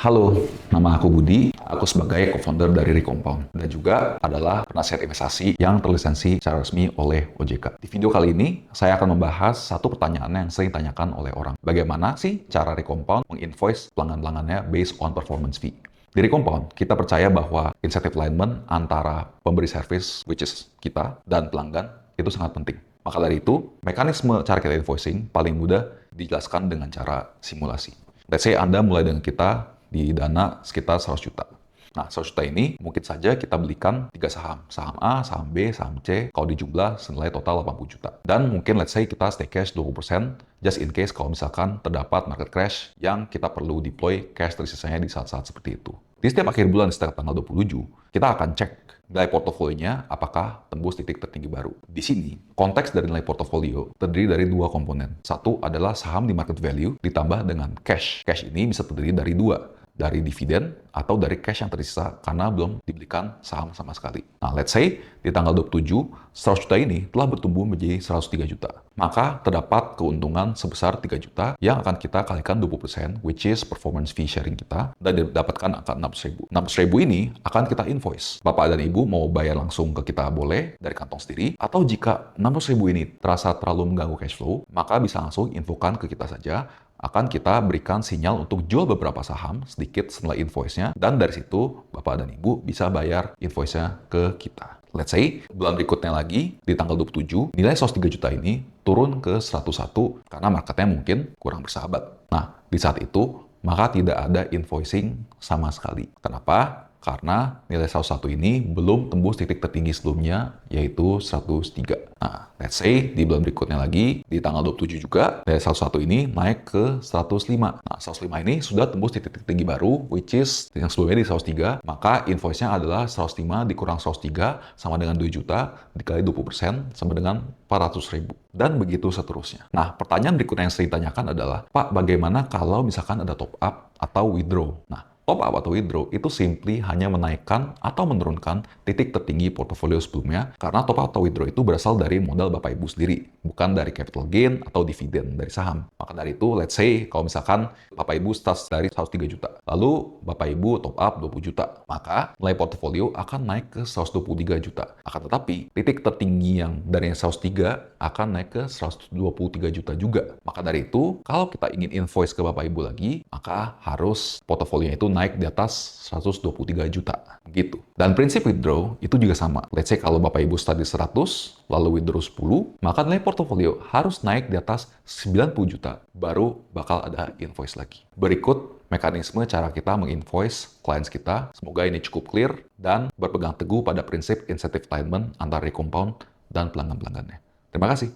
Halo, nama aku Budi. Aku sebagai co-founder dari Recompound dan juga adalah penasihat investasi yang terlisensi secara resmi oleh OJK. Di video kali ini, saya akan membahas satu pertanyaan yang sering ditanyakan oleh orang. Bagaimana sih cara Recompound menginvoice pelanggan-pelanggannya based on performance fee? Di Recompound, kita percaya bahwa incentive alignment antara pemberi service, which is kita, dan pelanggan itu sangat penting. Maka dari itu, mekanisme cara kita invoicing paling mudah dijelaskan dengan cara simulasi. Let's say Anda mulai dengan kita di dana sekitar 100 juta. Nah, 100 juta ini mungkin saja kita belikan 3 saham. Saham A, saham B, saham C, kalau dijumlah senilai total 80 juta. Dan mungkin let's say kita stay cash 20%, just in case kalau misalkan terdapat market crash yang kita perlu deploy cash tersisanya di saat-saat seperti itu. Di setiap akhir bulan setelah tanggal 27, kita akan cek nilai portofolionya apakah tembus titik tertinggi baru. Di sini, konteks dari nilai portofolio terdiri dari dua komponen. Satu adalah saham di market value ditambah dengan cash. Cash ini bisa terdiri dari dua, dari dividen atau dari cash yang tersisa karena belum dibelikan saham sama sekali. Nah, let's say di tanggal 27, 100 juta ini telah bertumbuh menjadi 103 juta. Maka terdapat keuntungan sebesar 3 juta yang akan kita kalikan 20%, which is performance fee sharing kita, dan didapatkan angka 600 ribu. 600 ribu ini akan kita invoice. Bapak dan Ibu mau bayar langsung ke kita boleh dari kantong sendiri, atau jika 600 ribu ini terasa terlalu mengganggu cash flow, maka bisa langsung infokan ke kita saja. Akan kita berikan sinyal untuk jual beberapa saham sedikit setelah invoice-nya, dan dari situ Bapak dan Ibu bisa bayar invoice-nya ke kita. Let's say, bulan berikutnya lagi, di tanggal 27, nilai 103 juta ini turun ke 101 karena marketnya mungkin kurang bersahabat. Nah, di saat itu, maka tidak ada invoicing sama sekali. Kenapa? Karena nilai 101 ini belum tembus titik tertinggi sebelumnya, yaitu 103. Nah, let's say di bulan berikutnya lagi, di tanggal 27 juga, nilai 101 ini naik ke 105. Nah, 105 ini sudah tembus titik tertinggi baru, which is yang sebelumnya di 103, maka invoice-nya adalah 105 dikurang 103 sama dengan 2 juta, dikali 20% sama dengan 400 ribu. Dan begitu seterusnya. Nah, pertanyaan berikutnya yang sering ditanyakan adalah, Pak, bagaimana kalau misalkan ada top up atau withdraw? Nah, top up atau withdraw itu simply hanya menaikkan atau menurunkan titik tertinggi portofolio sebelumnya, karena top up atau withdraw itu berasal dari modal Bapak Ibu sendiri, bukan dari capital gain atau dividen dari saham. Maka dari itu, let's say kalau misalkan Bapak Ibu start dari 103 juta, lalu Bapak Ibu top up 20 juta, maka nilai portofolio akan naik ke 123 juta. Akan tetapi, titik tertinggi yang dari 103 akan naik ke 123 juta juga. Maka dari itu, kalau kita ingin invoice ke Bapak Ibu lagi, maka harus portofolionya itu naik di atas 123 juta. Gitu. Dan prinsip withdraw itu juga sama. Let's say kalau Bapak Ibu start di 100, lalu withdraw 10, maka nilai portofolio harus naik di atas 90 juta, baru bakal ada invoice lagi. Berikut mekanisme cara kita menginvoice clients kita. Semoga ini cukup clear dan berpegang teguh pada prinsip incentive alignment antara Recompound dan pelanggan-pelanggannya. Terima kasih.